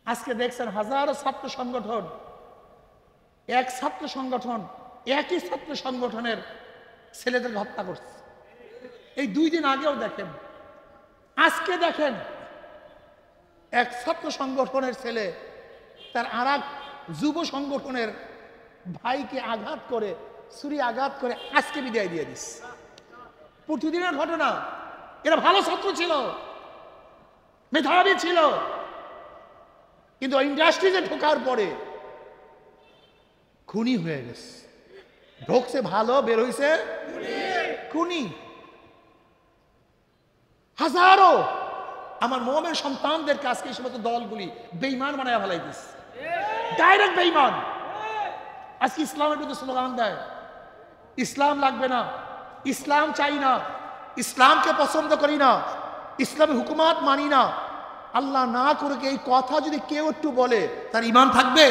আজকে দেখছেন হাজারো ছাত্র সংগঠন, এক ছাত্র সংগঠন একই ছাত্র সংগঠনের ছেলেদেরকে হত্যা করছে। এই 2 দিন আগেও দেখেন, আজকে দেখেন এক ছাত্র সংগঠনের ছেলে তার আর এক যুব সংগঠনের ভাইকে আঘাত করে, ছুরি আঘাত করে আজকে বিদায় দিয়ে দিস। প্রতিদিনের ঘটনা। এরা ভালো ছাত্র ছিল, মেধাবী ছিল, কিন্তু ইন্ডাস্ট্রিতে ঢোকার পরে খুনি হয়ে গেছে। ঢোকছে ভালো, বের হইছে খুনি। হাজারো আমার মোমেন সন্তানদের কাছে এই সমস্ত দলগুলি বেঈমান বানায় ফেলাই দিচ্ছে, ডাইরেক্ট বেঈমান। আজকে ইসলামের বিরুদ্ধে স্লোগান দেয়, ইসলাম লাগবে না, ইসলাম চাই না, ইসলামকে পছন্দ করি না, ইসলামের হুকুমাত মানি না। আল্লাহ না করে এই কথা যদি কেউ একটু বলে তার ঈমান থাকবে?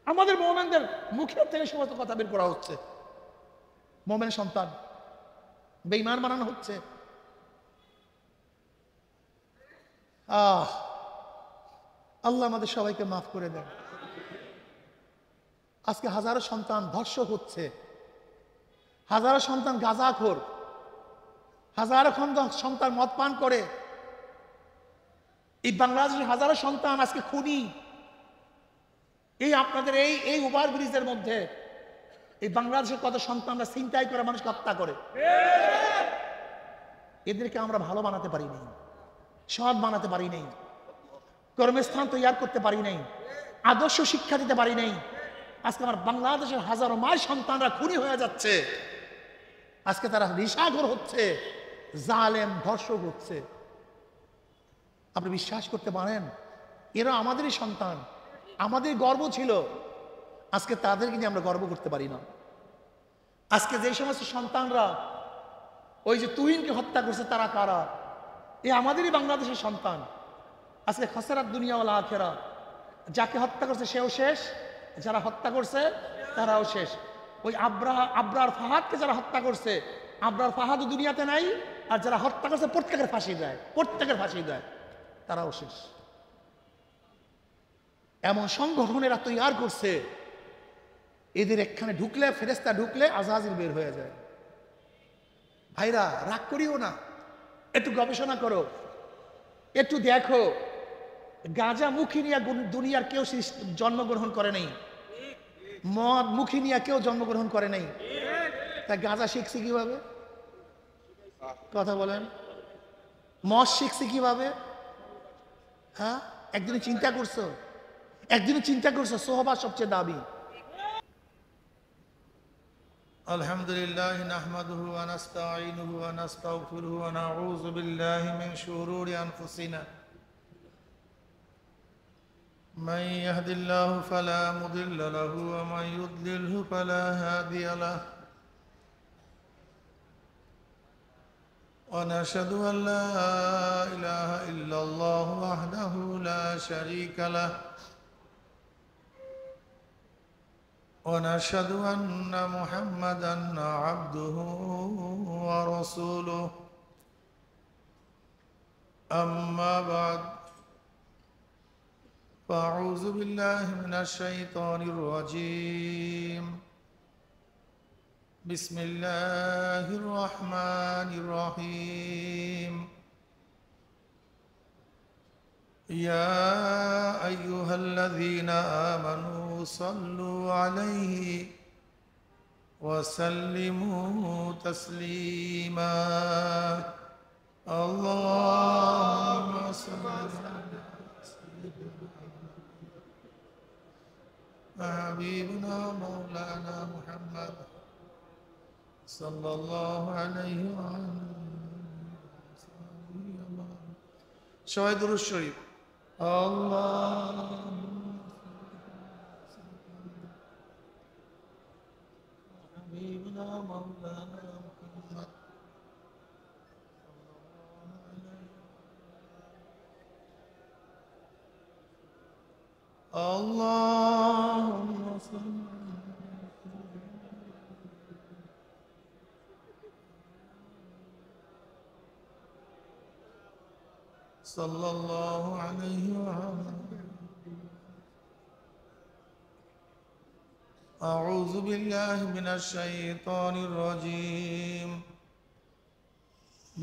আমাদের মোমেনদের মুখের থেকে সমস্ত কথা বের করা হচ্ছে, মোমেন সন্তান বেঈমান বানানো হচ্ছে। আল্লাহ আমাদের সবাইকে মাফ করে দেন। আজকে হাজারো সন্তান ধর্ষক হচ্ছে, হাজারো সন্তান গাঁজাখোর, হাজারো সন্তান মদ পান করে। এই বাংলাদেশের হাজারো সন্তান আজকে খুনি। এই আপনাদের এই ওভারব্রিজের মধ্যে এই বাংলাদেশের কত সন্তানরা ছিনতাই করে মানুষকে হত্যা করে। এদেরকে আমরা ভালো বানাতে পারি নাই, সৎ বানাতে পারি নাই, কর্মস্থান তৈরি করতে পারি নাই, আদর্শ শিক্ষা দিতে পারি নাই। আজকে আমার বাংলাদেশের হাজারো মায়ের সন্তানরা খুনি হয়ে যাচ্ছে। আজকে তারা রিশাঘর হচ্ছে, জালেম ধর্ষক হচ্ছে। আপনি বিশ্বাস করতে পারেন এরা আমাদেরই সন্তান, আমাদের গর্ব ছিল। আজকে তাদেরকে নিয়ে আমরা গর্ব করতে পারি না। আজকে যে সমস্ত সন্তানরা ওই যে তুহিনকে হত্যা করছে তারা কারা? এ আমাদেরই বাংলাদেশের সন্তান। আজকে খসরাত দুনিয়া ওয়াল আখিরা। যাকে হত্যা করছে সেও শেষ, যারা হত্যা করছে তারাও শেষ। ওই আবরার ফাহাদকে যারা হত্যা করছে, আবরার ফাহাদও দুনিয়াতে নাই, আর যারা হত্যা করছে প্রত্যেকের ফাঁসি দেয়, প্রত্যেকের ফাঁসি দেয়, তারাও শেষ। এমন সংগঠনেরা তৈরি করছে, এদের এখানে ঢুকলে, ফেরেশতা ঢুকলে আজাজিল বের হয়ে যায়। ভাইরা রাগ করিও না, একটু গবেষণা করো, একটু দেখো। গাঁজা মুখী নিয়ে দুনিয়ার কেউ জন্মগ্রহণ করে নাই, মদ মুখী নিয়ে কেউ জন্মগ্রহণ করে নাই। তা গাঁজা শিখছি কিভাবে? কথা বলেন। মদ শিখছি কিভাবে? হ্যাঁ, একদিনে চিন্তা করছো? একদিনে চিন্তা করছো সোহবা সবচেয়ে দাবি। আলহামদুলিল্লাহ নাহমাদুহু ওয়া নাস্তাঈনুহু ওয়া নাস্তাগফিরুহু ওয়া নাউযু বিল্লাহি মিন শুরুরি আনফুসিনা মান ইয়াহদিল্লাহু ফালা মুদিল্লা লাহু ওয়া মান ইউদ্লিলহু ফালা হাদিয়া লাহু ওয়া নাশহাদু আল লা ইলাহা ইল্লাল্লাহু ওয়াহদাহু লা শারীকা লাহু ونشهد أن محمدًا عبده ورسوله أما بعد فأعوذ بالله من الشيطان الرجيم بسم الله الرحمن الرحيم يا أيها الذين آمنوا صلوا عليه وسلموا تسليما اللهم صل على حبيبنا مولانا محمد صلى الله عليه وسلم شهيد الشريف اللهم حبيبنا مولانا محمد اللهم صل صلى الله عليه وسلم. أعوذ بالله من الشيطان الرجيم.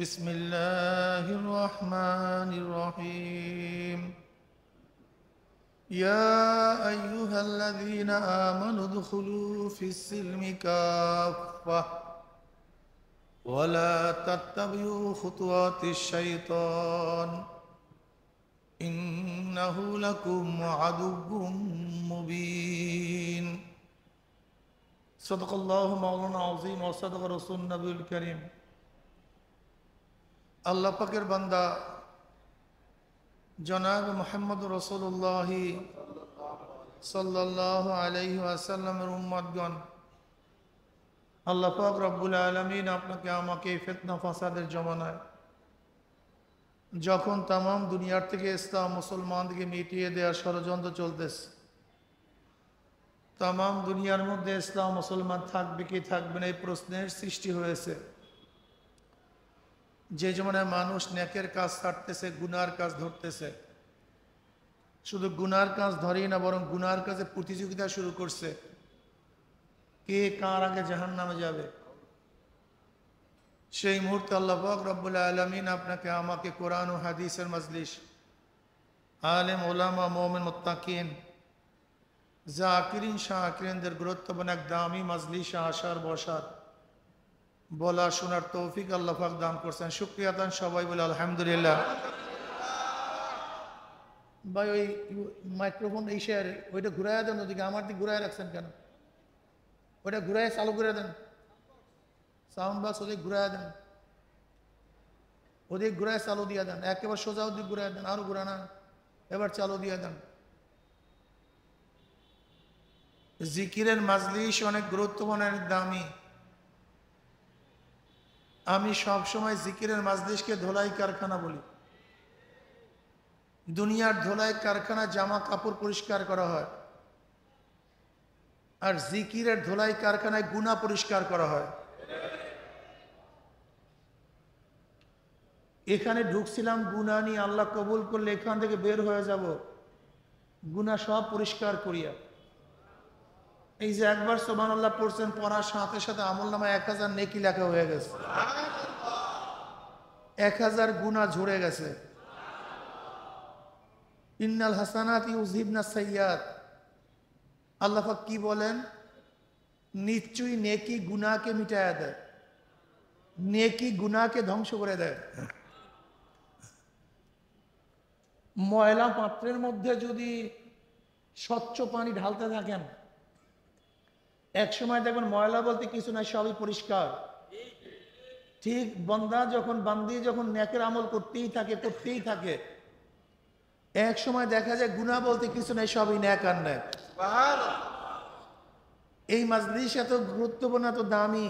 بسم الله الرحمن الرحيم. يا أيها الذين آمنوا ادخلوا في السلم كافة ولا تتبعوا خطوات الشيطان إنه لكم عدو مبين. صدق الله مولانا العظيم وصدق رسول النبي الكريم. আল্লাহ পাকের বান্দা জনাব মুহাম্মদ রাসূলুল্লাহ সাল্লাল্লাহু আলাইহি ওয়াসাল্লামের উম্মতগণ, আল্লাহ পাক রব্বুল আলামিন আপনাকে আমাকে ফিতনা ফাসাদের জমানায় যখন তাম দুনিয়ার থেকে ইসলাম মুসলমানদেরকে মিটিয়ে দেওয়ার ষড়যন্ত্র চলতেছে, তাম দুনিয়ার মধ্যে ইসলাম মুসলমান থাকবে কি থাকবে না এই প্রশ্নের সৃষ্টি হয়েছে। যে জমানায় মানুষ নেকের কাজ ছাড়তেছে, গুনার কাজ ধরতেছে, শুধু গুনার কাজ ধরেই না বরং গুনার কাজে প্রতিযোগিতা শুরু করছে, কে কার আগে জাহান্নামে যাবে। সেই মুহূর্তে আল্লাহ পাক রব্বুল আলামিন আপনাকে আমাকে কোরআন ও হাদিসের মজলিস, আলেম ওলামা মুমিন মুত্তাকিন জাকিরিন শাকিরিনদের গুরুত্বপূর্ণ এক দামি মজলিসে আসার বসার বলা শোনার তৌফিক আল্লাহ পাক দান করছেন। শুকরিয়া দান সবাই বলে আলহামদুলিল্লাহ। ভাই ওই মাইক্রোফোন এই শেয়ার ওইটা ঘুরাইয়া দেন, ওদিকে আমার দিকে ঘুরাই রাখছেন কেন? ওইটা ঘুরাই চালু করে দেন, সাউন্ড বক্স ওদিক ঘুরাইয়া দেন, ওদিক ঘুরাই চালু দিয়ে দেন, একেবারে সোজা ওদিক ঘুরাই দেন, আরো ঘুরানা, এবার চালু দিয়ে দেন। জিকিরের মাজলিস অনেক গুরুত্বপূর্ণ, অনেক দামি। আমি সবসময় জিকিরের মাজলিসকে ধোলাই কারখানা বলি। দুনিয়ার ধোলাই কারখানা জামা কাপড় পরিষ্কার করা হয়, আর জিকিরের ধোলাই কারখানায় গুনাহ পরিষ্কার করা হয়। এখানে ঢুকছিলাম গুনাহ নিয়ে, আল্লাহ কবুল করলে এখান থেকে বের হয়ে যাব গুনাহ সব পরিষ্কার করিয়া। এই যে একবার সুবহানাল্লাহ পড়ছেন, পড়ার সাথে সাথে আমলনামায় 1000 নেকি লেখা হয়ে গেছে, 1000 গুনাহ ঝরে গেছে। ইন্নাল হাসানাতি ইউযহিবনাস সাইয়্যাত, আল্লাহ পাক কি বলেন? নিশ্চয়ই নেকি গুনাহকে মিটায়া দেয়, নেকি গুনাহকে ধ্বংস করে দেয়। ময়লা পাত্রের মধ্যে যদি স্বচ্ছ পানি ঢালতে থাকেন, এক সময় দেখবেন ময়লা বলতে কিছু নাই, সবই পরিষ্কার। ঠিক বান্দি যখন নেকের আমল করতেই থাকে, এক সময় দেখা যায় গুনাহ বলতে কিছু নাই, সবই নেক আর নেক। এই মাজলিস এত গুরুত্বপূর্ণ, এত দামি।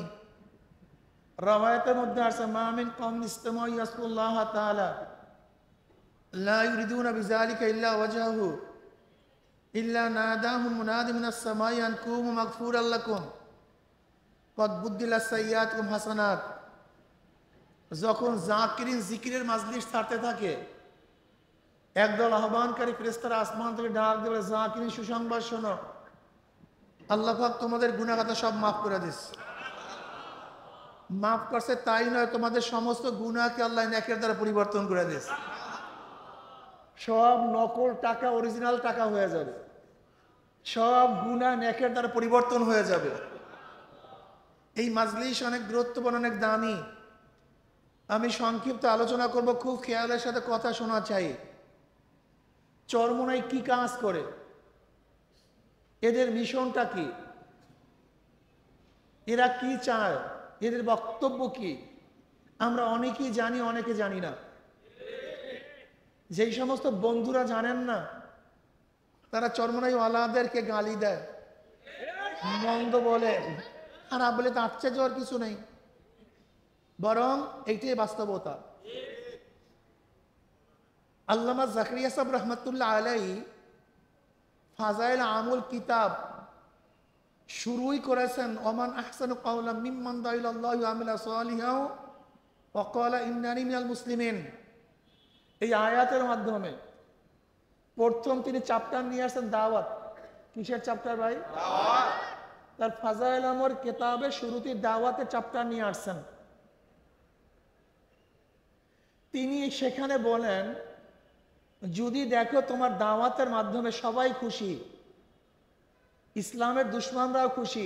রাওয়ায়াতের মধ্যে আছে, মা মিন কওমিন ইজতামাউ ইয়াসকুল্লাহ তাআলা লা ইউরিদুনা বিযালিকা ইল্লা ওয়াজহাহু ইল্লা নাদাহুম মুনাদি মিনাস সামাই আন কুমু মাগফুরাল লাকুম কদ বুদ্দিলাস সাইয়্যাতুকুম হাসানাত। যখন জাকিরিন জিকিরের মাজলিস ছাড়তে থাকে, একদল আহ্বানকারী ফেরেশতারা আসমান থেকে ডাক দেবে, জাকিরিন সুসংবাদ শোনো, আল্লাহ পাক তোমাদের গুনাহ খাতা সব মাফ করে দিয়েছে। মাফ করছে তাই নয়, তোমাদের সমস্ত গুনাহকে আল্লাহ নেকের দ্বারা পরিবর্তন করে দিয়েছে। সব নকল টাকা অরিজিনাল টাকা হয়ে যাবে, সব গুনাহ নেকের দ্বারা পরিবর্তন হয়ে যাবে। এই মাজলিস অনেক গুরুত্বপূর্ণ, অনেক দামি। আমি সংক্ষিপ্ত আলোচনা করব, খুব খেয়ালের সাথে কথা শোনা চাই। চরমোনাই কি কাজ করে, এদের মিশনটা কি, এরা কি চায়, এদের বক্তব্য কি, আমরা অনেকেই জানি, অনেকে জানি না। যেই সমস্ত বন্ধুরা জানেন না, তারা চরমোনাই ওয়ালাদেরকে গালি দেয়, মন্দ বলে, আর বলে তো আশ্চর্য আর কিছু নেই, বরং এইটাই বাস্তবতা। আল্লামা জাকারিয়া সাহেব রহমতুল্লাহ আলাইহি ফাজাইল আমুল কিতাব শুরুই করেছেন, ওমান আহসানু কাওলাম মিম্মান দাআ ইলাল্লাহি ওয়া আমিলা সালিহান ওয়া ক্বালা ইন্নানি মিনাল মুসলিমিন। এই আয়াতের মাধ্যমে প্রথম তিনি চ্যাপ্টার নিয়ে আসছেন দাওয়াত। কিসের চ্যাপ্টার ভাই? তার ফাজাইল আমর কিতাবের শুরুতে দাওয়াতের চ্যাপ্টার নিয়ে আসছেন। তিনি সেখানে বলেন, যদি দেখো তোমার দাওয়াতের মাধ্যমে সবাই খুশি, ইসলামের দুশ্মনরাও খুশি,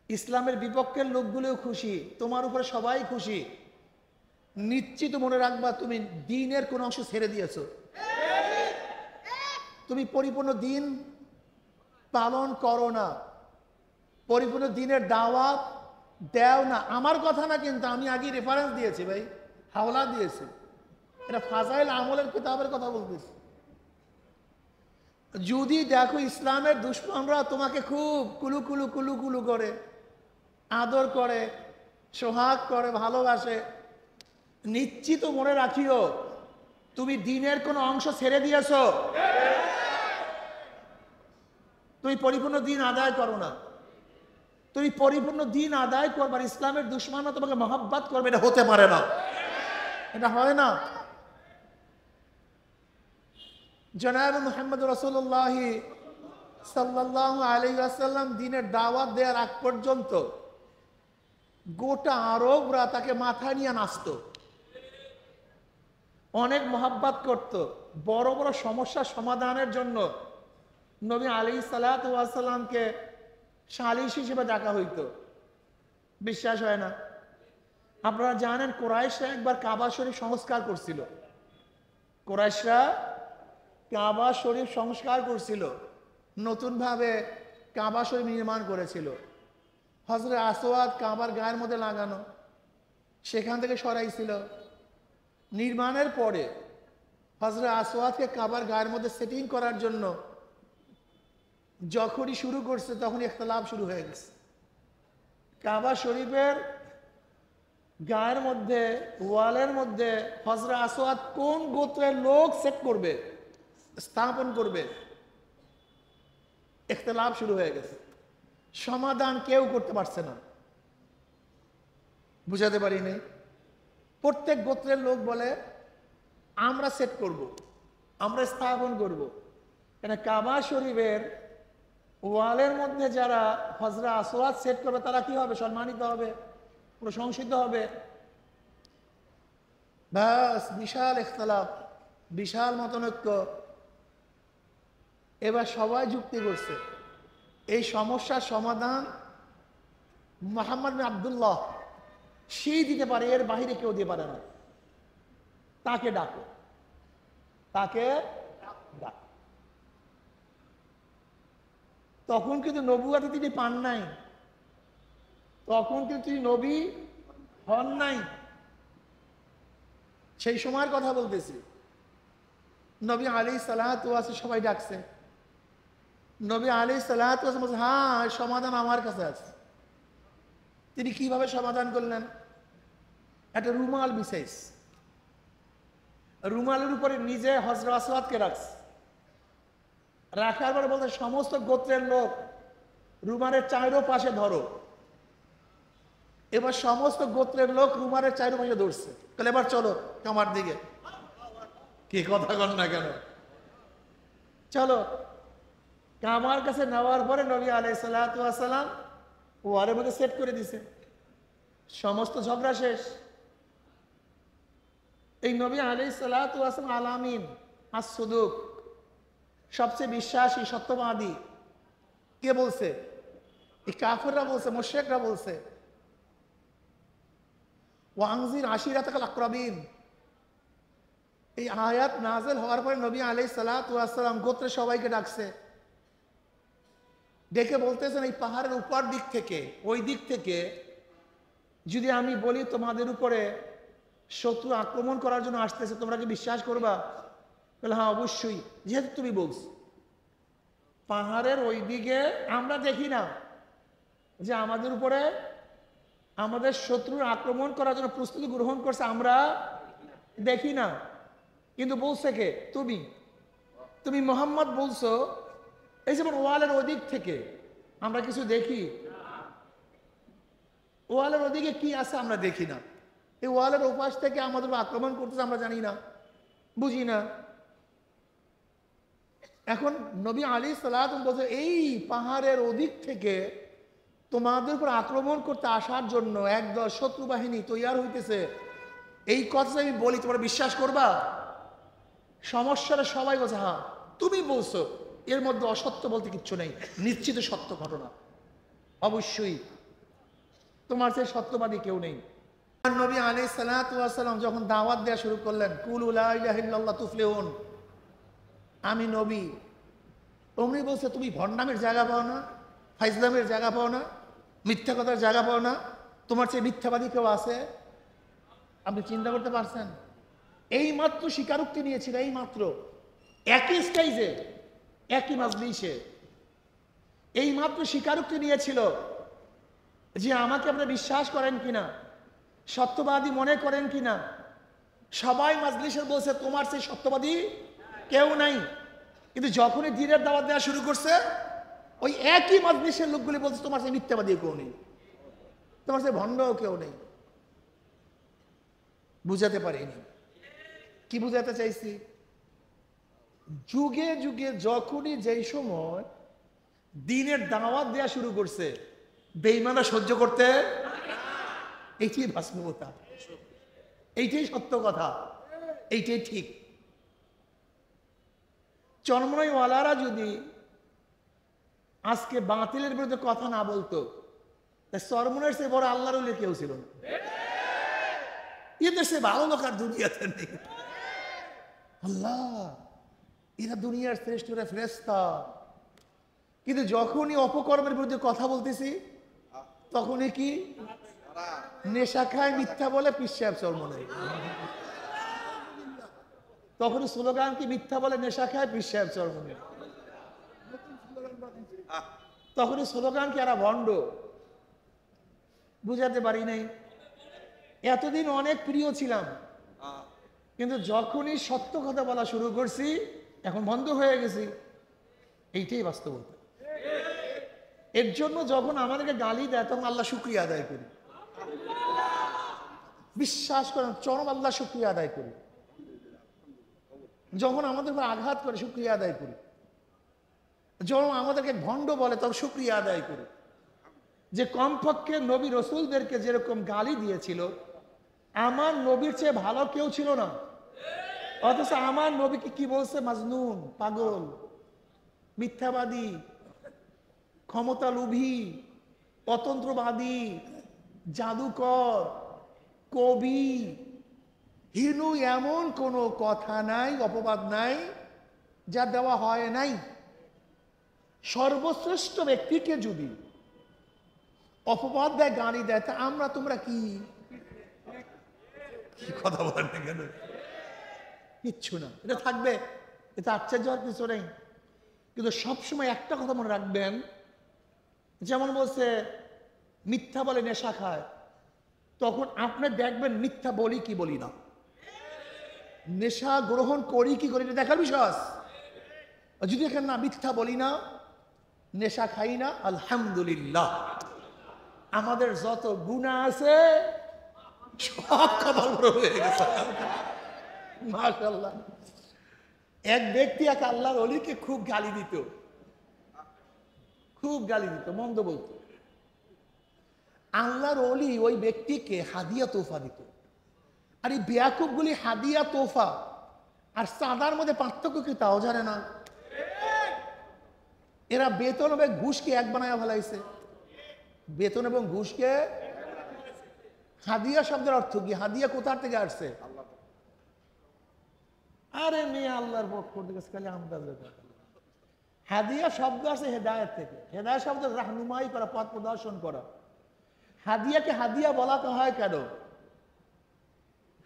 ইসলামের বিপক্ষের লোকগুলোও খুশি, তোমার উপরে সবাই খুশি, নিশ্চিত মনে রাখবা তুমি দ্বীনের কোন অংশ ছেড়ে দিয়েছো। তুমি পরিপূর্ণ দ্বীন পালন করো না, পরিপূর্ণ দ্বীনের দাওয়াত দেও না। আমার কথা না, কিন্তু আমি আগে রেফারেন্স দিয়েছি ভাই, হাওলা দিয়েছি, এটা ফাজাইল আমলের কিতাবের কথা বলতেছি। যদি দেখো ইসলামের দুশ্মনরা তোমাকে খুব কুলু কুলু কুলু কুলু করে, আদর করে, সোহাগ করে, ভালোবাসে, নিশ্চিত মনে রাখিও তুমি দ্বীনের কোন অংশ ছেড়ে দিয়েছো, তুমি পরিপূর্ণ দ্বীন আদায় করো না। তুমি পরিপূর্ণ দ্বীন আদায় করবার ইসলামের দুশ্মনরা তোমাকে মহব্বত করবে, এটা হতে পারে না, এটা হয় না। জনাব মুহাম্মদ রাসূলুল্লাহ সাল্লাল্লাহু আলাইহি ওয়াসাল্লাম দ্বীনের দাওয়াত দেওয়ার আগ পর্যন্ত গোটা আরবরা তাকে মাথায় নিয়ে নাচত, অনেক মহব্বত করত। বড় বড় সমস্যার সমাধানের জন্য নবী আলাইহিস সালাতু ওয়াস সালামকে সালিস হিসেবে ডাকা হইতো। বিশ্বাস হয় না? আপনারা জানেন কুরাইশরা একবার কাবা শরীফ সংস্কার করছিল। কুরাইশরা কাবা শরীফ সংস্কার করছিল, নতুনভাবে কাবা শরীফ নির্মাণ করেছিল। হযরত আসওয়াদ কাবার গায়ের মধ্যে লাগানো, সেখান থেকে সরাইছিল। নির্মাণের পরে হযরত আসওয়াদকে কাবার গায়ের মধ্যে সেটিং করার জন্য যখনই শুরু করছে তখনই ইখতিলাফ শুরু হয়ে গেছে। কাবা শরীফের গায়ের মধ্যে, ওয়ালের মধ্যে হযরত আসওয়াদ কোন গোত্রের লোক সেট করবে, স্থাপন করবে, ইখতিলাফ শুরু হয়ে গেছে। সমাধান কেউ করতে পারছে না। বুঝাতে পারিনি? প্রত্যেক গোত্রের লোক বলে আমরা সেট করব, আমরা স্থাপন করব। কেন কাবা শরীফের ওয়ালের মধ্যে যারা হযরত আসওয়াদ সেট করবে তারা কি হবে? সম্মানিত হবে, প্রশংসিত হবে। বাস, বিশাল ইখতিলাফ, বিশাল মতনৈক্য। এবার সবাই যুক্তি করছে এই সমস্যার সমাধান মুহাম্মদ বিন আব্দুল্লাহ সেই দিতে পারে, এর বাহিরে কেউ দিতে পারে না। তাকে ডাকো, তাকে ডাকো। তখন কিন্তু নবুয়াতে তিনি পান নাই, তখন কিন্তু তিনি নবী হন নাই। সেই সময়ের কথা বলতেছি। নবী আলাইহিস সালাতু ওয়াস সবাই ডাকছে। নবী আলাইহিস সালাতু ওয়াস বলছে, হ্যাঁ সমাধান আমার কাছে আছে। তিনি কিভাবে সমাধান করলেন? একটা রুমাল বিছাইস, রুমালের উপরে নিজে হযরত আসওয়াদকে রাখছে। রাখার পরে বলতে সমস্ত গোত্রের লোক রুমালের চারো পাশে ধরো। এবার সমস্ত গোত্রের লোক রুমালের চারো পাশে ধরছে। তাহলে এবার চলো কামার দিকে। কি কথা কন না কেন? চলো। কামার কাছে নেওয়ার পরে নবী আলাইহিস সালাতু ওয়াস সালাম ওয়ালের মধ্যে সেট করে দিছে। সমস্ত ঝগড়া শেষ। এই নবী আলাইহিস সালাতু ওয়াস সালাম আলামিন, আস-সুদুক, সবচেয়ে বিশ্বাসী, সত্যবাদী। কে বলছে? এই কাফেররা বলছে, মুশরিকরা বলছে। ওয়ানজির আশিরাতাকাল আকরাবিন। এই আয়াত নাযিল হওয়ার পরে নবী আলাইহিস সালাতু ওয়াস সালাম গোত্রের সবাইকে ডাকছে। ডেকে বলতেছেন, এই পাহাড়ের উপর দিক থেকে, ওই দিক থেকে যদি আমি বলি তোমাদের উপরে শত্রু আক্রমণ করার জন্য আসতেছে, তোমরা কি বিশ্বাস করবা? বলে হ্যাঁ অবশ্যই, যেহেতু তুমি বলছো। পাহাড়ের ওই দিকে আমরা দেখি না যে আমাদের উপরে আমাদের শত্রুর আক্রমণ করার জন্য প্রস্তুতি গ্রহণ করছে, আমরা দেখি না। কিন্তু বলছে কে? তুমি। তুমি মুহাম্মদ বলছো এই যেমন ওয়ালের ওদিক থেকে আমরা কিছু দেখি, ওয়ালের ওদিকে কি আছে আমরা দেখি না। এই ওয়ালের ওপাশ থেকে আমাদের আক্রমণ করতেছে আমরা জানি না। বুঝি না। এখন নবী আলাইহিস সালাম বলছে এই পাহাড়ের ওদিক থেকে তোমাদের উপর আক্রমণ করতে আসার জন্য একদল শত্রু বাহিনী তৈরি হইতেছে, এই কথা আমি বলি তোমরা বিশ্বাস করবা? সমস্যাটা সবাই বলছে হ্যাঁ তুমি বলছো, এর মধ্যে অসত্য বলতে কিচ্ছু নেই, নিশ্চিত সত্য ঘটনা, অবশ্যই তোমার সেই সত্যবাদী কেউ নেই। নবী আলাইহিস সালাতু ওয়াস সালাম যখন দাওয়াত দেওয়া শুরু করলেন, কুলু লা ইলাহা ইল্লাল্লাহ তুফলিহুন, আমি নবী, অমনি বলছে তুমি ভণ্ডামের জায়গা পাও না, ফাইজলামের জায়গা পাও না, মিথ্যা কথার জায়গা পাও না, তোমার চেয়ে মিথ্যাবাদী কেউ আছে? আপনি চিন্তা করতে পারছেন? এই মাত্র স্বীকারোক্তি নিয়েছিল, এই মাত্র একই স্টেজে একই মাজলিসে এই মাত্র স্বীকারোক্তি নিয়েছিল যে আমাকে আপনি বিশ্বাস করেন কিনা, সত্যবাদী মনে করেন কিনা। সবাই মাজলিসের বলছে তোমার সেই সত্যবাদী কেউ নাই, কিন্তু যখনই দ্বীনের দাওয়াত দেওয়া শুরু করছে ওই একই মাজলিসের লোকগুলি বলছে তোমার সেই মিথ্যাবাদী কেউ নেই, তোমার সেই ভণ্ডও কেউ নেই। বুঝাতে পারিনি। কি বুঝাতে চাইছি? যুগে যুগে যখনই যেই সময় দ্বীনের দাওয়াত দেওয়া শুরু করছে বেঈমানরা সহ্য করতে, এইটাই বাস্তবতা, এইটাই সত্য কথা, এইটাই ঠিক। চরমনাইওয়ালারা যদি আজকে বাতিলের বিরুদ্ধে কথা না বলতো, চরমনের সে বড় আল্লাহর ওলি কেউ ছিল না। এদের সে ভালো লোক আর দুনিয়াতে নেই। আল্লাহ এরা দুনিয়ার শ্রেষ্ঠ ফেরেশতা, কিন্তু যখনই অপকর্মের বিরুদ্ধে কথা বলতেছি তখনই কি নেশা খায়, মিথ্যা বলে, পিসাব চরমনে। তখনই স্লোগান কি মিথ্যা বলে, নেশা খায়, পিসাব চরমনে। তখনই স্লোগান কি এরা ভণ্ড। বুঝাতে পারি নাই। এতদিন অনেক প্রিয় ছিলাম, কিন্তু যখনই সত্য কথা বলা শুরু করছি এখন বন্ধ হয়ে গেছি, এইটাই বাস্তবতা। এর জন্য যখন আমাদেরকে গালি দেয় তখন আল্লাহ শুকরিয়া আদায় করি, বিশ্বাস করেন চরম আল্লাহ শুকরিয়া আদায় করি। যখন আমাদের উপর আঘাত করে শুকরিয়া আদায় করি, যখন আমাদেরকে ভণ্ড বলে তখন শুকরিয়া আদায় করি, যে কমপক্ষে নবী রসুলদেরকে যেরকম গালি দিয়েছিল আমার নবীর চেয়ে ভালো কেউ ছিল না, অথচ আমার নবীকে কি বলছে? মাজনুন, পাগল, মিথ্যাবাদী, ক্ষমতা লোভী, অতন্ত্রবাদী, জাদুকর, কবি, হিনু, এমন কোনো কথা নাই, অপবাদ নাই যা দেওয়া হয় নাই। সর্বশ্রেষ্ঠ ব্যক্তিকে যদি অপবাদ দেয়, গালি দেয়, তা আমরা তোমরা কি কথা বলেন না কেন? কিচ্ছু না, এটা থাকবে, এটা আশ্চর্য হওয়ার কিছু নেই। কিন্তু সবসময় একটা কথা মনে রাখবেন, যেমন বলছে মিথ্যা বলে নেশা খায়, তখন আপনি দেখবেন মিথ্যা বলি কি বলি না, নেশা গ্রহণ করি কি করি না দেখার বিষয়। যদি দেখেন না মিথ্যা বলি না, নেশা খাই না, আলহামদুলিল্লাহ, আমাদের যত গুনাহ আছে সব কবর হয়ে গেছে, মাশাআল্লাহ। এক ব্যক্তি এক আল্লাহর ওলিকে খুব গালি দিত, খুব গালি দিত, মন্দ বলতো। আল্লাহর ওলি ওই ব্যক্তিকে হাদিয়া তোফা দিত। আর এই বেয়াকুবগুলি হাদিয়া তোফা আর চাঁদার মধ্যে পার্থক্য কি তাও জানে না। এরা বেতন এবং ঘুষকে এক বানায় ফেলাইছে। বেতন এবং ঘুষকে, হাদিয়া শব্দের অর্থ কি? হাদিয়া কোথার থেকে আসছে? আরে মেয়ে আল্লাহর পক্ষ থেকে খালি আন্দাজ। হাদিয়া শব্দ আছে হেদায়েত থেকে। হেদায়েত শব্দ রাহনুমাই করা, পথ প্রদর্শন করা। হাদিয়াকে হাদিয়া বলা হয় কেন?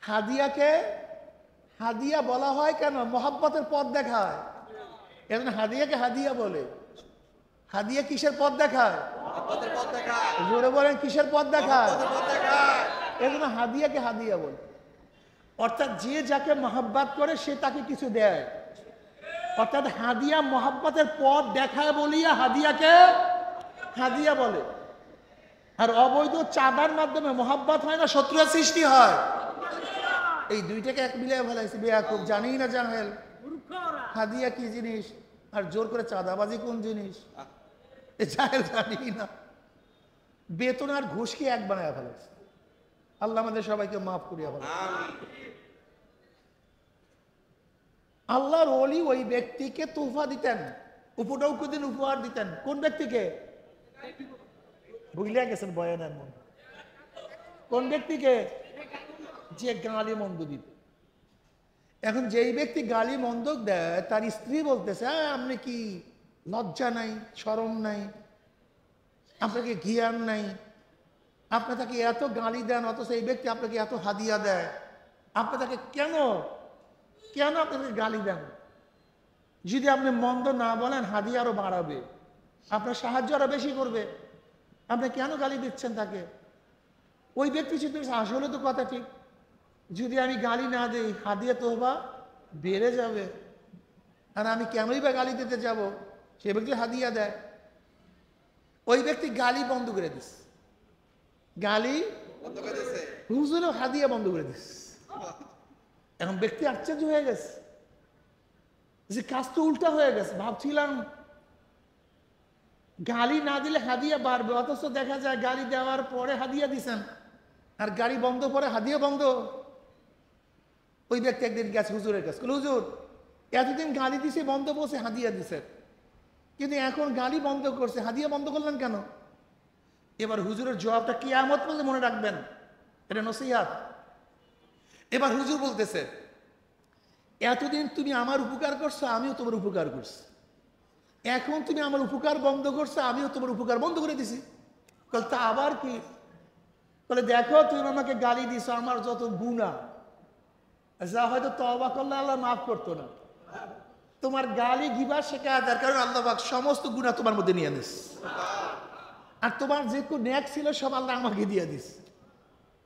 হাদিয়াকে হাদিয়া বলা হয় কেন? মহব্বতের পথ দেখায়, এজন্য হাদিয়াকে হাদিয়া বলে। হাদিয়া কিসের পথ দেখায়? জোরে বলেন, কিসের পথ দেখায়? এজন্য হাদিয়াকে হাদিয়া বলে। অর্থাৎ যে যাকে মহব্বত করে সে তাকে কিছু দেয়, অর্থাৎ হাদিয়া মহব্বতের পথ দেখায় বলিয়া হাদিয়াকে হাদিয়া বলে। আর অবৈধ চাঁদার মাধ্যমে মহব্বত হয় না, শত্রুতা সৃষ্টি হয়। এই দুইটাকে এক মিলিয়ে ফেলাইছে বেয়াকুব, জানি না জাহেল হাদিয়া কি জিনিস আর জোর করে চাঁদাবাজি কোন জিনিস এ জাহেল জানি না। বেতন আর ঘুষকে এক বানায় ফেলাইছে। আল্লাহ আমাদের সবাইকে মাফ করিয়া ফেলে। আল্লাহর ওলি ওই ব্যক্তিকে তোহফা দিতেন, উপঢৌকন উপহার দিতেন। কোন ব্যক্তিকে? ভুলিয়া গেছেন বয়ানের মন। কোন ব্যক্তিকে? যে গালি মন্দ দিত। এখন যেই ব্যক্তি গালি মন্দক দেয় তার স্ত্রী বলতেছে আপনি কি লজ্জা নাই, শরম নাই, আপনাকে জ্ঞান নাই, আপনি তাকে এত গালি দেন অথচ এই ব্যক্তি আপনাকে এত হাদিয়া দেয়, আপনি তাকে কেন কেন আপনাকে গালি দেন? যদি আপনি মন্দ না বলেন হাদিয়া আরো বাড়াবে, আপনার সাহায্য আরো বেশি করবে, আপনি কেন গালি দিচ্ছেন তাকে? ওই ব্যক্তি চিন্তা করছে আসলে তো কথা ঠিক, যদি আমি গালি না দিই হাদিয়া তোহবা বেড়ে যাবে, আর আমি কেনই বা গালি দিতে যাব? সে ব্যক্তি হাদিয়া দেয়। ওই ব্যক্তি গালি বন্ধ করে দিস, গালি হুজুরও হাদিয়া বন্ধ করে দিস। এখন ব্যক্তি আশ্চর্য হয়ে গেছে যে কাজ তো উল্টা হয়ে গেছে। ভাবছিলাম গালি না দিলে হাদিয়া বাড়বে, অথচ দেখা যায় গালি দেওয়ার পরে হাদিয়া দিছেন, আর গালি বন্ধ পরে হাদিয়া বন্ধ। ওই ব্যক্তি একদিন গেছে হুজুরের কাছে, হুজুর এতদিন গালি দিছে বন্ধ বসে হাদিয়া দিছে, কিন্তু এখন গালি বন্ধ করছে, হাদিয়া বন্ধ করলেন কেন? এবার হুজুরের জবাবটা কিয়ামত পর্যন্ত মনে রাখবেন, এটা নসিহত। এবার হুজুর বলতেছে এতদিন তুমি আমার উপকার করছো, আমিও তোমার উপকার করছি, এখন তুমি আমার উপকার বন্ধ করছো, আমিও তোমার উপকার বন্ধ করে দিছি। তা আবার কি? বলে দেখো তুমি আমাকে গালি দিছো, আমার যত গুনাহ যা হয়তো তওবা করলে আল্লাহ মাফ করতো না, তোমার গালি গিবা শেখায়াতের কারণে আল্লাহ পাক সমস্ত গুনাহ তোমার মধ্যে নিয়ে নিস, আর তোমার যে কোন নেক ছিল সব আল্লাহ আমাকে দিয়ে দিস।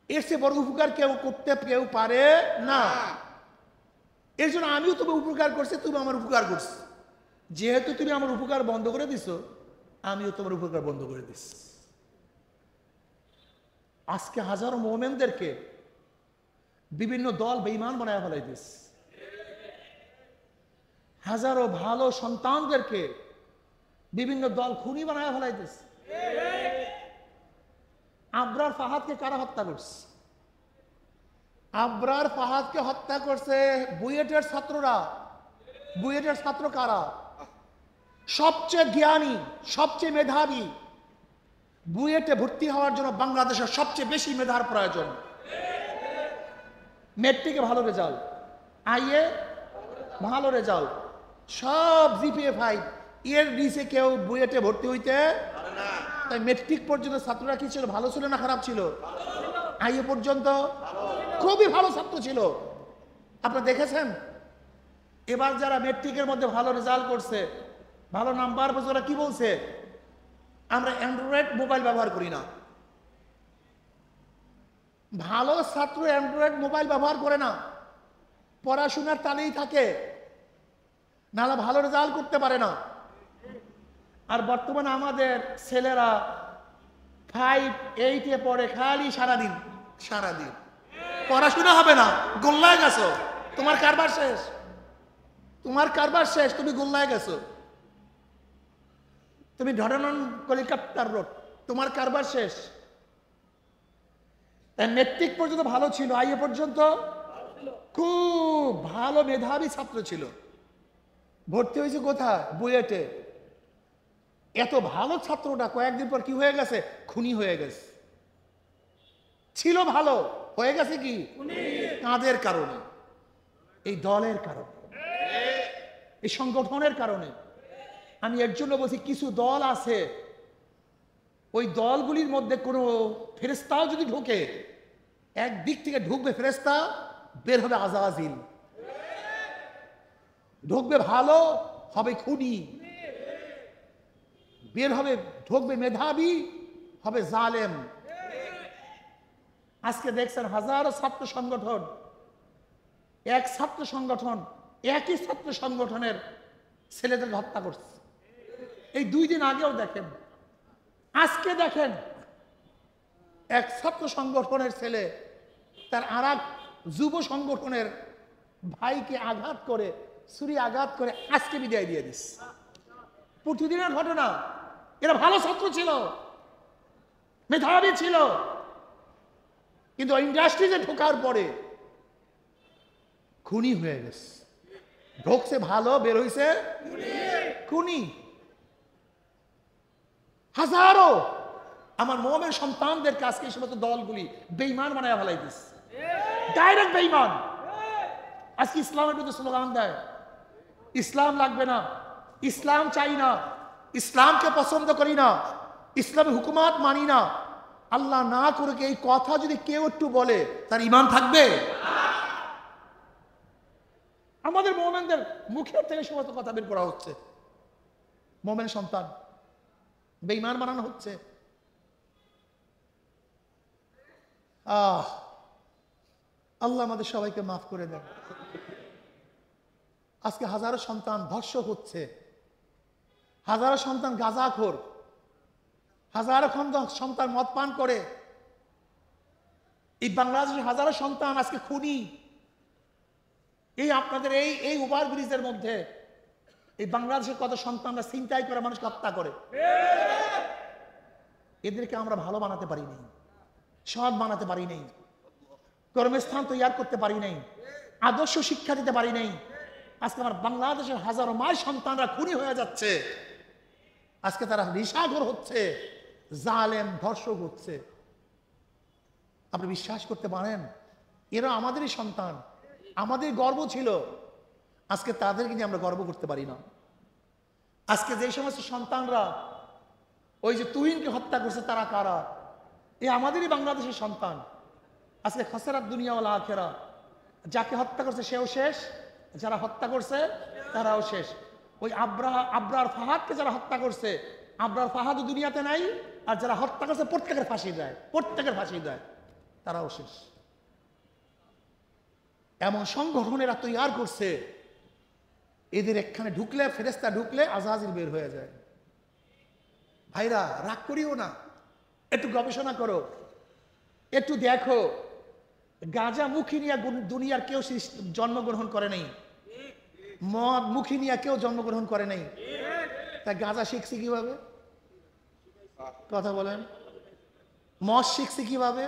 এর চেয়ে বড় উপকার কেউ করতে কেউ পারে না। এর জন্য আমিও তোমার উপকার করছি, তুমি আমার উপকার করছো, যেহেতু তুমি আমার উপকার বন্ধ করে দিছো, আমিও তোমার উপকার বন্ধ করে দিস। আজকে হাজারো মুমিনদেরকে বিভিন্ন দল বেঈমান বানায় ফেলাই দিস, হাজারো ভালো সন্তানদেরকে বিভিন্ন দল খুনি বানায় ফেলাই দিস। আবরার ফাহাদকে কারা হত্যা করছে? আবরার ফাহাদকে হত্যা করছে বুয়েটের ছাত্ররা। বুয়েটের ছাত্র কারা? সবচেয়ে জ্ঞানী, সবচেয়ে মেধাবী। বুয়েটে ভর্তি হওয়ার জন্য বাংলাদেশের সবচেয়ে বেশি মেধার প্রয়োজন। মেট্রিকে ভালো রেজাল্ট, আইএ ভালো রেজাল্ট, সব জিপিএ 5, এর নিচে কেউ বুয়েটে ভর্তি হইতে তাই মেট্রিক পর্যন্ত ছাত্ররা কি ছিল? ভালো ছিল না খারাপ ছিল? আইএ পর্যন্ত খুবই ভালো ছাত্র ছিল। আপনারা দেখেছেন এবার যারা মেট্রিকের মধ্যে ভালো রেজাল্ট করছে, ভালো নাম্বার পেয়েছে, ওরা কি বলছে? আমরা অ্যান্ড্রয়েড মোবাইল ব্যবহার করি না। ভালো ছাত্র অ্যান্ড্রয়েড মোবাইল ব্যবহার করে না, পড়াশোনার টানেই থাকে, নাহলে ভালো রেজাল্ট করতে পারে না। আর বর্তমানে আমাদের ছেলেরা 5, 8-এ পড়ে, খালি সারাদিন সারাদিন পড়াশোনা হবে না, গোল্লায় গেছো, তোমার কারবার শেষ, তোমার কারবার শেষ, তুমি গোল্লায় গেছো, তুমি ধরানন কলিকাতার রোড, তোমার কারবার শেষ। মেট্রিক পর্যন্ত ভালো ছিল, আইএ পর্যন্ত খুব ভালো মেধাবী ছাত্র ছিল, ভর্তি হয়েছে কোথায়? বুয়েটে। এত ভালো ছাত্রটা কয়েকদিন পর কি হয়ে গেছে? খুনি হয়ে গেছে। ছিল ভালো, হয়ে গেছে কি? কাদের কারণে? এই দলের কারণে, এই সংগঠনের কারণে। আমি এর জন্য বলছি কিছু দল আছে, ওই দলগুলির মধ্যে কোনো ফেরেশতাও যদি ঢোকে, একদিক থেকে ঢুকবে ফেরেশতা, বের হবে আজাজিল, ঢুকবে ভালো, হবে খুনি, বের হবে, ঢুকবে মেধাবী, হবে জালেম। আজকে দেখছেন হাজারো ছাত্র সংগঠন, এক ছাত্র সংগঠন একই ছাত্র সংগঠনের ছেলেদের হত্যা করছে। এই 2 দিন আগেও দেখেন, আজকে দেখেন, এক ছাত্র সংগঠনের ছেলে তার আর এক যুব সংগঠনের ভাইকে আঘাত করে, ছুরি আঘাত করে আজকে বিদায় দিয়ে দিস। প্রতিদিনের ঘটনা। এরা ভালো ছাত্র ছিল, মেধাবী ছিল, কিন্তু ইন্ডাস্ট্রিতে ঢোকার পরে খুনি হয়ে গেছে। ঢোকছে ভালো, বের হইছে খুনি। হাজারো আমার মোমেন সন্তানদের কাছে এই সমস্ত দলগুলি বেঈমান বানায় ফেলাই দিস, ডাইরেক্ট বেঈমান। আজকে ইসলামের প্রতি স্লোগান দেয়, ইসলাম লাগবে না, ইসলাম চাই না, ইসলামকে পছন্দ করি না, ইসলামের হুকুমাত মানি না। আল্লাহ না করে এই কথা যদি কেউ একটু বলে তার ঈমান থাকবে? আমাদের মোমেনদের মুখের থেকে সমস্ত কথা বের করা হচ্ছে, মোমেন সন্তান বেঈমান বানানো হচ্ছে। আল্লাহ আমাদের সবাইকে মাফ করে দেন। আজকে হাজারো সন্তান ধর্ষক হচ্ছে, হাজারো সন্তান গাঁজাখোর, হাজারো সন্তান মদ পান করে। এই বাংলাদেশের হাজারো সন্তান আজকে খুনি। এই আপনাদের এই ওভার ব্রিজের মধ্যে এই বাংলাদেশের কত সন্তানরা ছিনতাই করে মানুষকে হত্যা করে। এদেরকে আমরা ভালো বানাতে পারি নাই, সৎ বানাতে পারি নাই, কর্মস্থান তৈরি করতে পারি নাই, আদর্শ শিক্ষা দিতে পারি নাই। আজকে আমার বাংলাদেশের হাজারো মায়ের সন্তানরা খুনি হয়ে যাচ্ছে। আজকে তারা নিশাখোর হচ্ছে, জালেম ধর্ষক হচ্ছে। আপনি বিশ্বাস করতে পারেন এরা আমাদেরই সন্তান, আমাদের গর্ব ছিল। আজকে তাদেরকে নিয়ে আমরা গর্ব করতে পারি না। আজকে যে সমস্ত সন্তানরা ওই যে তুহিনকে হত্যা করছে তারা কারা? এ আমাদেরই বাংলাদেশের সন্তান। আজকে খসরাত দুনিয়া ওয়াল আখিরা। যাকে হত্যা করছে সেও শেষ, যারা হত্যা করছে তারাও শেষ। ওই আবরার ফাহাদকে যারা হত্যা করছে, আবরার ফাহাদও দুনিয়াতে নাই, আর যারা হত্যা করছে প্রত্যেকের ফাঁসি দেয়, প্রত্যেকের ফাঁসি দেয়, তারাও শেষ। এমন সংগঠনেরা তৈরি করছে, এদের এখানে ঢুকলে, ফেরেস্তা ঢুকলে আজাজিল বের হয়ে যায়। ভাইরা রাগ করিও না, একটু গবেষণা করো, একটু দেখো। গাঁজা মুখী নিয়ে দুনিয়ার কেউ জন্মগ্রহণ করে নাই, মদ মুখী নিয়ে কেউ জন্মগ্রহণ করে নাই। তা গাঁজা শিখছি কিভাবে? কথা বলেন। মদ শিখছি কিভাবে?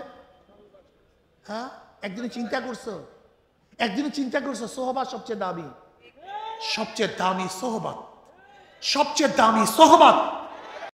হ্যাঁ, একদিনে চিন্তা করছো? একদিনে চিন্তা করছো সোহবাত সবচেয়ে দামি, সবচেয়ে দামি সোহবাত, সবচেয়ে দামি সোহবাত